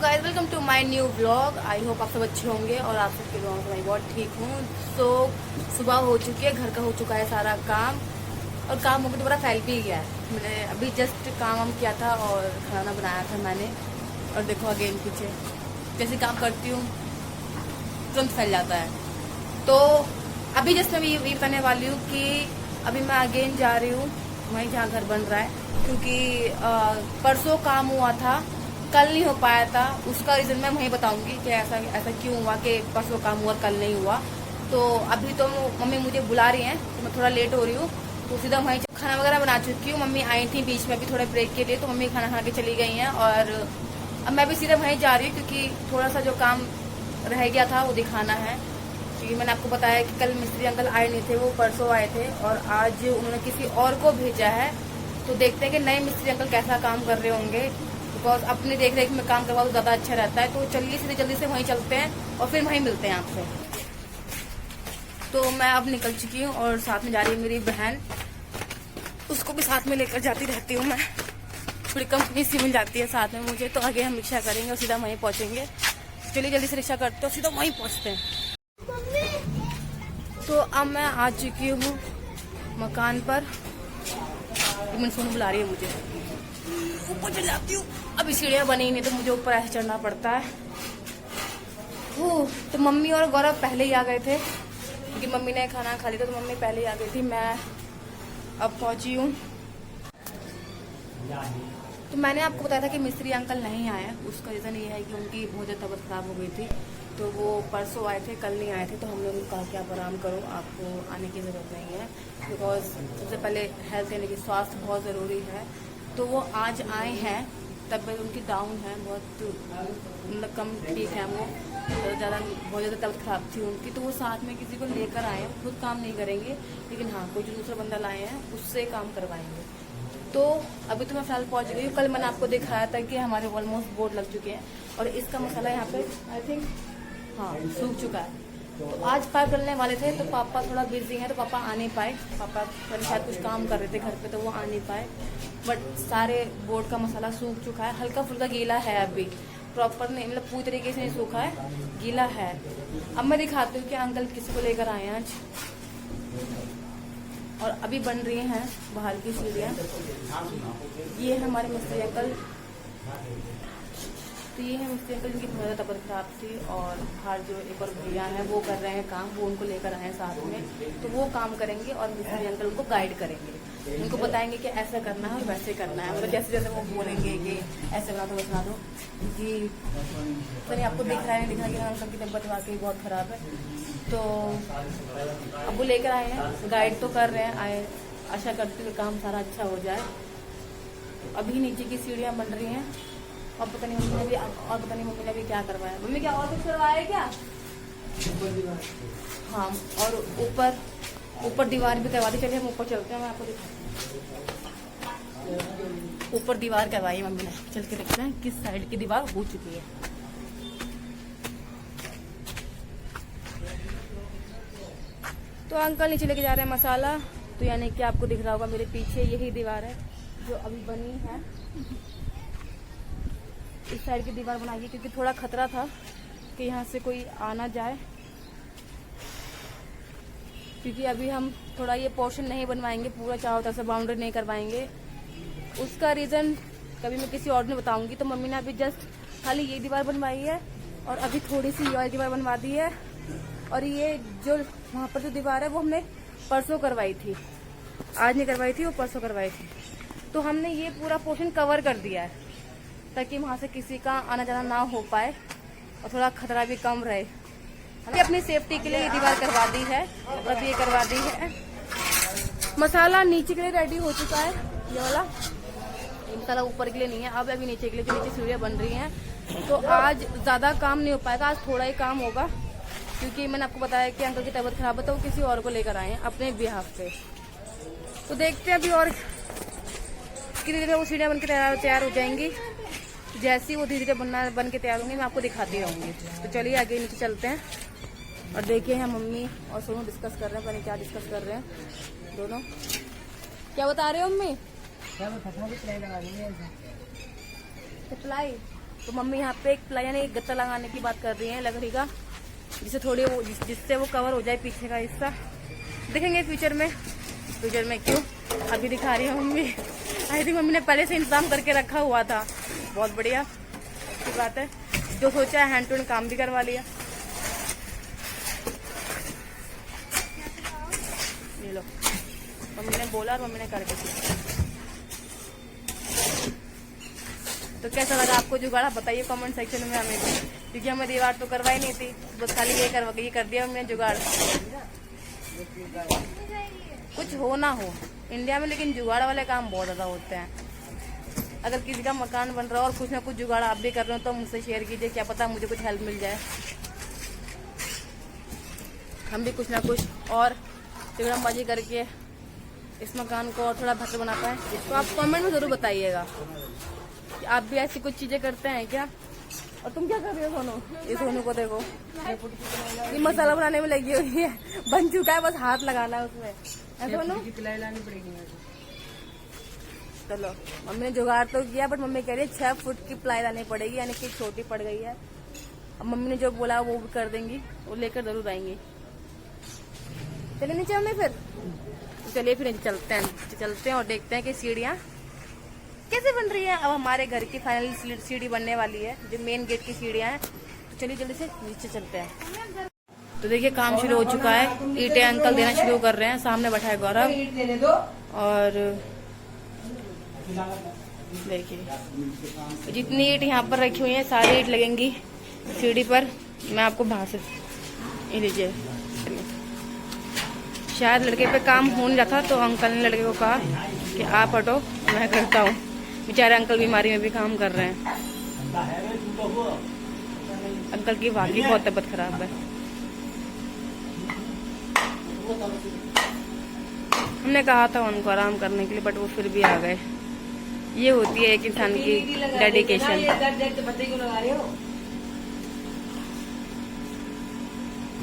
Guys welcome to my new vlog. I hope आप सब अच्छे होंगे और आप सबके लोगों से मैं बहुत ठीक हूँ। तो सुबह हो चुकी है, घर का हो चुका है सारा काम और काम होकर दोबारा फैल भी गया है। मैंने अभी जस्ट काम किया था और खाना बनाया था मैंने। और देखो अगेन पीछे जैसे काम करती हूँ तुरंत फैल जाता है। तो अभी जस्ट मैं ये बताने वाली हूँ कि अभी मैं अगेन जा रही हूँ वहीं जहाँ घर बन रहा है, क्योंकि परसों काम हुआ था, कल नहीं हो पाया था। उसका रीज़न मैं वहीं बताऊंगी कि ऐसा क्यों हुआ कि परसों काम हुआ कल नहीं हुआ। तो अभी तो मम्मी मुझे बुला रही हैं तो मैं थोड़ा लेट हो रही हूँ, तो सीधा वहीं खाना वगैरह बना चुकी हूँ। मम्मी आई थी बीच में भी थोड़े ब्रेक के लिए, तो मम्मी खाना खा के चली गई हैं और अब मैं भी सीधा वहीं जा रही हूँ, क्योंकि थोड़ा सा जो काम रह गया था वो दिखाना है। क्योंकि मैंने आपको बताया कि कल मिस्त्री अंकल आए नहीं थे, वो परसों आए थे और आज उन्होंने किसी और को भेजा है। तो देखते हैं कि नए मिस्त्री अंकल कैसा काम कर रहे होंगे, बिकॉज अपनी देख रेख में काम करवाओ तो ज़्यादा अच्छा रहता है। तो चलिए सीधे जल्दी से वहीं चलते हैं और फिर वहीं मिलते हैं आपसे। तो मैं अब निकल चुकी हूँ और साथ में जा रही है मेरी बहन, उसको भी साथ में लेकर जाती रहती हूँ मैं। थोड़ी कंपनी सी मिल जाती है साथ में मुझे। तो आगे हम रिक्शा करेंगे और सीधा वहीं पहुँचेंगे। चलिए जल्दी से रिक्शा करते हैं और सीधा वहीं पहुँचते हैं। तो अब मैं आ चुकी हूँ मकान पर। मैंने सोनू बुला रही है मुझे, ऊपर चढ़ जाती हूँ। अभी सीढ़ियाँ बनी नहीं तो मुझे ऊपर ऐसे चढ़ना पड़ता है। तो मम्मी और गौरव पहले ही आ गए थे, क्योंकि मम्मी ने खाना खा लिया था, तो मम्मी पहले ही आ गई थी। मैं अब पहुँची हूँ। तो मैंने आपको बताया था कि मिस्त्री अंकल नहीं आए। उसका रीज़न ये है कि उनकी बहुत ज़्यादा तबीयत ख़राब हो गई थी, तो वो परसों आए थे, कल नहीं आए थे। तो हमने उनको कहा कि आप आराम करो, आपको आने की ज़रूरत नहीं है, बिकॉज सबसे पहले हेल्थ यानी कि स्वास्थ्य बहुत ज़रूरी है। तो वो आज आए हैं, तबीयत उनकी डाउन है, बहुत मतलब कम ठीक है वो, बहुत ज़्यादा तबीयत ख़राब थी उनकी। तो वो साथ में किसी को लेकर आए हैं, खुद काम नहीं करेंगे, लेकिन हाँ कोई जो दूसरा बंदा लाए हैं उससे काम करवाएंगे। तो अभी तो मैं फिलहाल पहुंच गई हूँ। कल मैंने आपको दिखाया था कि हमारे ऑलमोस्ट बोर्ड लग चुके हैं और इसका मसाला यहाँ पे आई थिंक हाँ सूख चुका है। तो आज पाइप डलने वाले थे, तो पापा थोड़ा बिजी हैं तो पापा आ नहीं पाए। पापा शायद कुछ काम कर रहे थे घर पे, तो वो आ नहीं पाए। बट सारे बोर्ड का मसाला सूख चुका है, हल्का फुल्का गीला है, अभी प्रॉपर नहीं, मतलब पूरी तरीके से नहीं सूखा है, गीला है। अब मैं दिखाती हूँ कि अंकल किसी को लेकर आए हैं आज। और अभी बन रही हैं बाहर की सीढ़ियाँ। ये है हमारे मिस्त्री अंकल। तो ये है मिस्त्री अंकल जिनकी बहुत ज़्यादा तबीयत खराब थी, और बाहर जो एक और भैया हैं वो कर रहे हैं काम, वो उनको लेकर आए हैं साथ में। तो वो काम करेंगे और मिस्त्री अंकल उनको गाइड करेंगे, उनको बताएंगे कि ऐसा करना है और वैसे करना है। मतलब जैसे जैसे वो बोलेंगे कि ऐसे बना दो, बना दो। कि तो आपको दिख रहा है, नहीं दिख रहा कि अंकल की तबीयत वाकई बहुत ख़राब है। तो अब वो लेकर आए हैं, गाइड तो कर रहे हैं, आए आशा करती हूँ काम सारा अच्छा हो जाए। अभी नीचे की सीढ़ियाँ बन रही हैं और पता नहीं मम्मी ने भी क्या करवाया। मम्मी क्या और कुछ करवाया है क्या? हाँ, और ऊपर दीवार भी करवा दी। चलिए हम ऊपर चलते हैं, मैं आपको दिखाती हूँ। ऊपर दीवार करवाई मम्मी ने, चल के देखते हैं किस साइड की दीवार हो चुकी है। तो अंकल नीचे लेके जा रहे हैं मसाला। तो यानी कि आपको दिख रहा होगा मेरे पीछे यही दीवार है जो अभी बनी है। इस साइड की दीवार बनाइए, क्योंकि थोड़ा खतरा था कि यहाँ से कोई आ ना जाए, क्योंकि अभी हम थोड़ा ये पोर्शन नहीं बनवाएंगे, पूरा चारों तरफ से बाउंड्री नहीं करवाएंगे। उसका रीज़न कभी मैं किसी और ने बताऊंगी। तो मम्मी ने अभी जस्ट खाली ये दीवार बनवाई है और अभी थोड़ी सी ये दीवार बनवा दी है। और ये जो वहाँ पर जो दीवार है वो हमने परसों करवाई थी, आज नहीं करवाई थी, वो परसों करवाई थी। तो हमने ये पूरा पोर्शन कवर कर दिया है ताकि वहाँ से किसी का आना जाना ना हो पाए और थोड़ा खतरा भी कम रहे। हमने अपनी सेफ्टी के लिए ये दीवार करवा दी है और अभी ये करवा दी है। मसाला नीचे के लिए रेडी हो चुका है, ये वाला मसाला ऊपर के लिए नहीं है, अब अभी नीचे के लिए, जो नीचे सीढ़ियाँ बन रही हैं। तो आज ज़्यादा काम नहीं हो पाएगा, आज थोड़ा ही काम होगा, क्योंकि मैंने आपको बताया कि अंकल की तबीयत खराब है, तो वो किसी और को लेकर आए हैं अपने बिहाफ पे। तो देखते हैं अभी और धीरे धीरे वो सीढ़ियाँ बन के तैयार हो जाएंगी। जैसे ही वो धीरे धीरे बन के तैयार होंगी मैं आपको दिखाती रहूँगी। तो चलिए आगे नीचे चलते हैं। और देखिए यहाँ मम्मी और सोनू डिस्कस कर रहे हैं, पता नहीं क्या डिस्कस कर रहे हैं दोनों। क्या बता रहे हो मम्मी? प्लाई लगा देंगे। प्लाई तो मम्मी यहाँ पे एक प्लाई यानी एक गत्ता लगाने की बात कर रही है लकड़ी का, जिससे थोड़ी वो जिससे वो कवर हो जाए पीछे का हिस्सा। देखेंगे फ्यूचर में क्यों, अभी दिखा रही है मम्मी। आई थिंक मम्मी ने पहले से इंतजाम करके रखा हुआ था। बहुत बढ़िया की बात है, जो सोचा है हैंड टू हैंड काम भी करवा लिया। ये लो, मम्मी ने बोला और मम्मी ने करके दिया। तो कैसा लगा आपको जुगाड़, बताइए कमेंट सेक्शन में हमें भी, क्योंकि हमें दीवार तो करवाई नहीं थी, बस खाली ये कर दिया हमने जुगाड़। कुछ हो ना हो इंडिया में, लेकिन जुगाड़ वाले काम बहुत ज्यादा होते हैं। अगर किसी का मकान बन रहा है और कुछ ना कुछ जुगाड़ आप भी कर रहे हो तो मुझसे शेयर कीजिए, क्या पता मुझे कुछ हेल्प मिल जाए, हम भी कुछ ना कुछ और जुगाड़बाजी करके इस मकान को और थोड़ा बेहतर बना पाए। तो आप कमेंट में जरूर बताइएगा कि आप भी ऐसी कुछ चीजें करते हैं क्या। और तुम क्या कर रही हो सोनू? ये सोनू को देखो, ये मसाला बनाने में लगी हुई है, बन चुका है, बस हाथ लगाना है उसमें। सोनू लानी पड़ेगी। चलो, मम्मी ने जुगाड़ तो किया, बट मम्मी कह रही है 6 फुट की प्लाई लानी पड़ेगी, यानी कि छोटी पड़ गई है। अब मम्मी ने जो बोला वो भी कर देंगी, वो लेकर जरूर आएंगी। चलिए नीचे मम्मी फिर, चलिए फिर चलते हैं और देखते हैं कि सीढ़ियाँ कैसे बन रही है। अब हमारे घर की फाइनल सीढ़ी बनने वाली है, जो मेन गेट की सीढ़ियाँ हैं। तो चलिए जल्दी से नीचे चलते हैं। तो देखिए काम शुरू हो चुका है, ईंटें अंकल देना शुरू कर रहे हैं। सामने बैठा है गौरव, और देखिए जितनी ईंट यहाँ पर रखी हुई है सारी ईंट लगेंगी सीढ़ी पर। मैं आपको बाहर से ये लीजिए, शायद लड़के पे काम हो नहीं रहा था तो अंकल ने लड़के को कहा कि आप हटो मैं करता हूँ। बेचारे अंकल बीमारी में भी काम कर रहे हैं। अंकल की वाकई बहुत तबीयत खराब है। हमने कहा था उनको आराम करने के लिए, बट वो फिर भी आ गए। ये होती है एक इंसान की डेडिकेशन।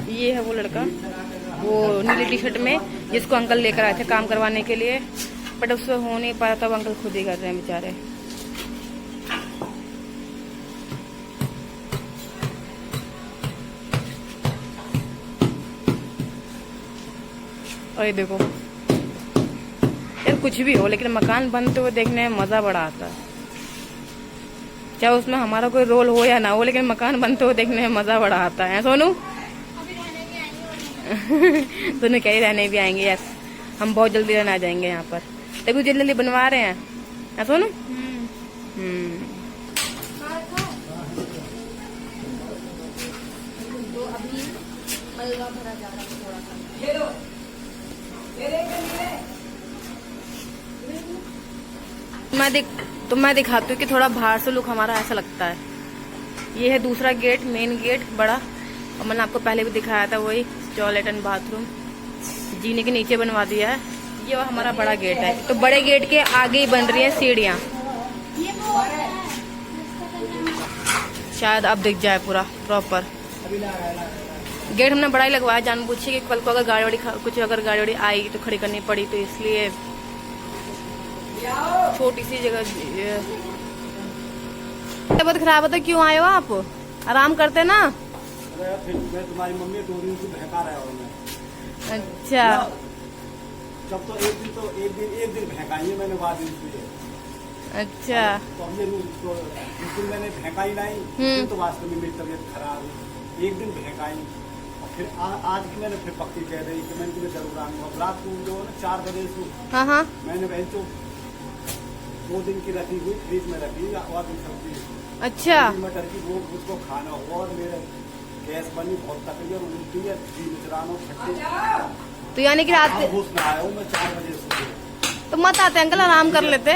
ये है वो लड़का, वो नीली टी शर्ट में, जिसको अंकल लेकर आए थे काम करवाने के लिए, बट उससे हो नहीं पाया, तब अंकल खुद ही कर रहे हैं बेचारे। और ये देखो यार, कुछ भी हो लेकिन मकान बनते हुए देखने में मजा बड़ा आता है। चाहे उसमें हमारा कोई रोल हो या ना हो, लेकिन मकान बनते हुए देखने में मजा बड़ा आता है। सोनू सोनू कह ही रहने भी आएंगे यार, हम बहुत जल्दी रहने आ जाएंगे यहाँ पर, तभी जल्दी जल्दी बनवा रहे हैं सोनू। तो अभी मलबा भरा जा रहा है थोड़ा सा। मैं दिखाती हूँ कि थोड़ा बाहर से लुक हमारा ऐसा लगता है। ये है दूसरा गेट, मेन गेट बड़ा, और मैंने आपको पहले भी दिखाया था, वही टॉयलेट एंड बाथरूम जीने के नीचे बनवा दिया है। ये हमारा बड़ा गेट है। तो बड़े गेट के आगे ही बन रही है सीढ़ियाँ, शायद अब दिख जाए पूरा प्रॉपर। गेट हमने बड़ा ही लगवाया जानबूझ के, कल को अगर गाड़ी वाड़ी आई तो खड़ी करनी पड़ी, तो इसलिए छोटी सी जगह। तबीयत खराब है तो क्यों आए हो आप? आराम करते ना। मैं तुम्हारी मम्मी 2 दिन से बहका रहा हूँ मैं। अच्छा, जब तो एक दिन बहकाई है मैंने, बाद दिन से। अच्छा, तो हमने जिस दिन मैंने बहकाई नहीं तो वास्तव में मेरी तबीयत खराब है। एक दिन बहकाई और फिर आज की मैंने फिर पक्की कह रही कि मैंने तुम्हें जरूर आऊंगा। रात को जो है ना 4 बजे से मैंने बहन जो 2 दिन की रखी हुई फ्रिज में रखी और भी सब्जी, अच्छा, मटर की, वो उसको खाना हुआ और मेरे गैस बनी बहुत तकलीफ और उल्टी है, तो यानी कि रात होश में आया हूँ मैं 4 बजे से। तो मत आते अंकल, आराम कर लेते।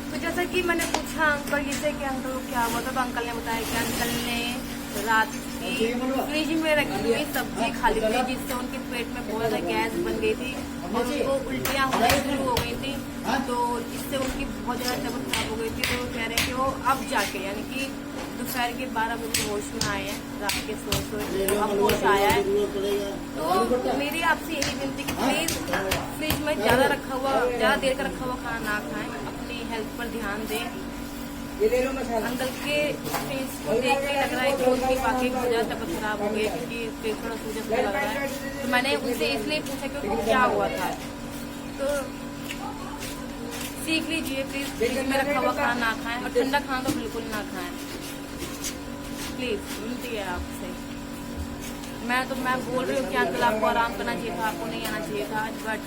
तो जैसा कि मैंने पूछा अंकल से कि अंकल को क्या हुआ था, तो अंकल ने बताया कि अंकल ने रात की फ्रिज में रखी हुई सब्जी खा ली थी, जिससे उनके पेट में बहुत ज्यादा गैस बन गई थी और उनको उल्टियाँ होना शुरू हो गई थी। तो इससे उनकी बहुत ज्यादा तबीयत खराब हो गई थी। तो वो कह रहे हैं कि वो अब जाके यानी कि दोपहर के 12 बजे होश में आए हैं, रात के सो अब होश आया है। तो मेरी आपसे यही विनती कि प्लीज फ्रिज में ज्यादा देर का रखा हुआ खाना ना खाएं, अपनी हेल्थ पर ध्यान दें। अंकल के फेस को देख के लग रहा है कि उनकी वाकई बहुत ज्यादा तबीयत खराब हो गई है, क्योंकि फेस थोड़ा सूजन सा लग रहा है। तो मैंने उनसे इसलिए पूछा कि उनको क्या हुआ था। तो सीख लीजिए प्लीज, फ्रिज में रखा हुआ खाना ना खाएं और ठंडा खाना तो बिल्कुल ना खाएं प्लीज, विनती है आपसे। मैं बोल रही हूँ कि अंकल आपको आराम करना चाहिए था, आपको नहीं आना चाहिए था, बट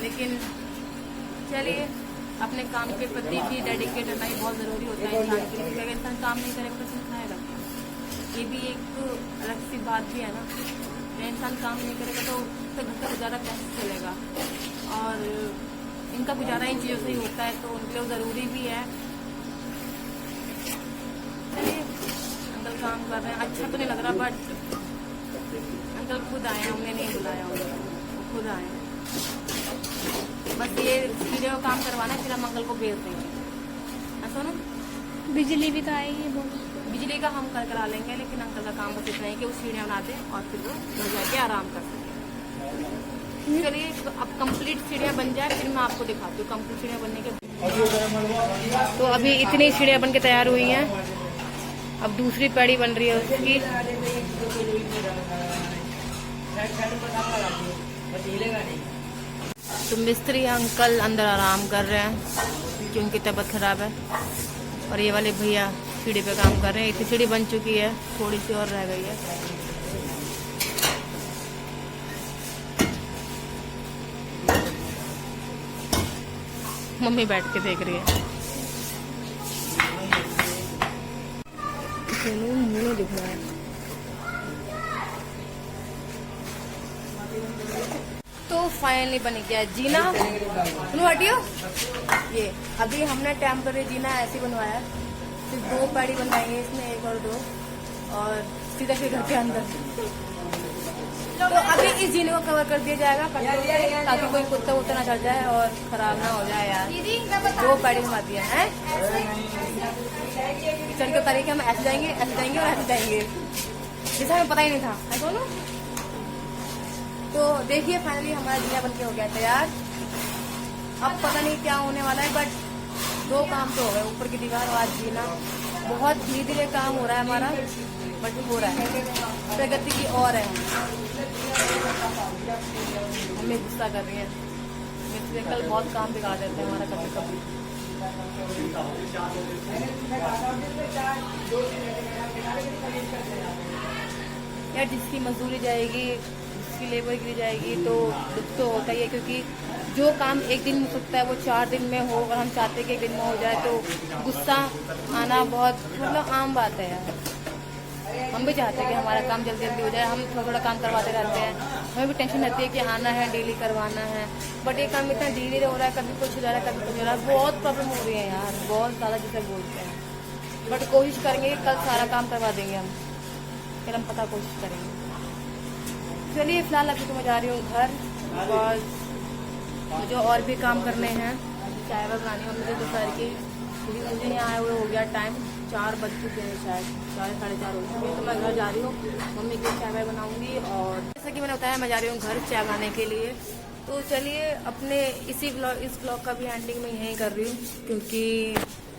लेकिन चलिए, अपने काम के प्रति भी डेडिकेट रहना ही बहुत ज़रूरी होता है इंसान के लिए। अगर इंसान काम नहीं करेगा तो इंसान खाएगा क्या? ये भी एक अलग सी बात भी है ना। अगर इंसान काम नहीं करेगा तो उसका घर का गुजारा कैसे चलेगा? और इनका गुजारा इन चीज़ों से ही होता है, तो उनके लिए ज़रूरी भी है। चलिए, अंकल काम कर रहे हैं, अच्छा तो नहीं लग रहा, बट अंकल खुद आए हैं, हमने नहीं बुलाया उनको, खुद आए हैं। बस ये सीढ़ियों का काम करवाना है, फिर हम अंकल को भेज देंगे, ऐसा ना। बिजली भी तो आएगी, बिजली का हम करा लेंगे, लेकिन अंकल का काम बस इतना है कि वो सीढ़ियाँ बना दें और फिर वो घर जाके आराम कर सकें। चलिए, तो अब कंप्लीट सीढ़ियाँ बन जाए फिर मैं आपको दिखाती हूँ कंप्लीट सीढ़ियाँ बनने के। तो अभी इतनी सीढ़ियाँ बन के तैयार हुई हैं, अब दूसरी पैड़ी बन रही है उसकी। तो मिस्त्री अंकल अंदर आराम कर रहे हैं क्योंकि उनकी तबीयत खराब है, और ये वाले भैया सीढ़ी पे काम कर रहे हैं। इतनी सीढ़ी बन चुकी है, थोड़ी सी और रह गई है। मम्मी बैठ के देख रही है। मुंह दिख रहा है। तो फाइनली बन गया जीना। सुनो हटियो, ये अभी हमने टेम्पररी जीना ऐसे बनवाया है। फिर 2 पैड़ी बनवाएंगे इसमें, 1 और 2, और सीधा फिर घर के अंदर। तो अभी इस जीने को कवर कर दिया जाएगा ताकि कोई कुत्ता वुत्ता ना चढ़ जाए और खराब ना हो जाए यार। 2 पैड़ी बनवा दिया है। चढ़ के उतारे कि हम ऐसे जाएंगे और ऐसे जाएंगे, जैसा हमें पता ही नहीं था, ऐसा ना। तो देखिए, फाइनली हमारा जीना बनके हो गया तैयार। अब पता नहीं क्या होने वाला है, बट 2 काम तो हो गए, ऊपर की दीवार और आज जीना। बहुत धीरे धीरे काम हो रहा है हमारा, बट हो रहा है, प्रगति की और है। हमें गुस्सा कर रही है, मिस्त्री कल बहुत काम बिगाड़ देते हैं हमारा कभी कभी। यार, जिसकी मजदूरी जाएगी, जिसकी लेबर गिरी जाएगी, तो दुख तो होता ही है, क्योंकि जो काम एक दिन में हो सकता है वो 4 दिन में हो, और हम चाहते हैं कि 1 दिन में हो जाए, तो गुस्सा आना बहुत आम बात है यार। हम भी चाहते हैं कि हमारा काम जल्दी जल्दी हो जाए, हम थोड़ा थोड़ा काम करवाते रहते हैं, हमें भी टेंशन रहती है कि आना है, डेली करवाना है, बट ये काम इतना धीरे हो रहा है, कभी कुछ हो जा रहा है, कभी कुछ हो रहा है, बहुत प्रॉब्लम हो रही है यार, बहुत ज़्यादा, जिसे बोलते हैं। बट कोशिश करेंगे कि कल सारा काम करवा देंगे हम, फिर हम पता कोशिश करेंगे। चलिए, फिलहाल अभी तो मैं जा रही हूँ घर, बिकॉज मुझे और भी काम करने हैं, चाय बनानी है मुझे दोपहर की, क्योंकि मुझे यहाँ आए हुए हो गया टाइम, 4 बज चुके हैं शायद, 4 साढ़े 4 हो चुके हैं। तो मैं घर जा रही हूँ, मम्मी के लिए चाय बनाऊँगी, और जैसा कि मैंने बताया मैं जा रही हूँ घर चाय बनाने के लिए। तो चलिए, अपने इस ब्लॉग का भी एंडिंग मैं यहीं कर रही हूँ, क्योंकि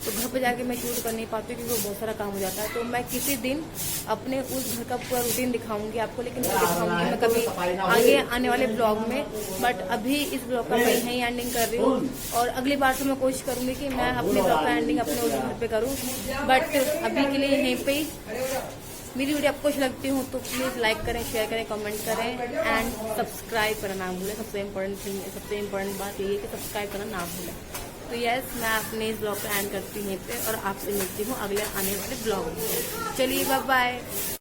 तो घर पे जाके मैं शूट कर नहीं पाती क्योंकि वो बहुत सारा काम हो जाता है। तो मैं किसी दिन अपने उस घर का पूरा रूटीन दिखाऊंगी आपको, लेकिन दिखाऊंगी मैं कभी आगे आने वाले ब्लॉग में। बट अभी इस ब्लॉग का मैं यहीं एंडिंग कर रही हूँ, और अगली बार तो मैं कोशिश करूंगी कि मैं अपने ब्लॉग का एंडिंग अपने उस घर पे करूँ, बट अभी के लिए यहीं पे ही। मेरी वीडियो आपको अच्छी लगती हूँ तो प्लीज़ लाइक करें, शेयर करें, कमेंट करें, एंड सब्सक्राइब करना ना भूलें। सबसे इम्पोर्टेंट बात यही है कि सब्सक्राइब करना ना भूलें। तो यस, मैं अपने इस ब्लॉग का एंड करती हूँ यहीं पे, और आपसे मिलती हूँ अगले आने वाले ब्लॉग में। चलिए, बाय बाय।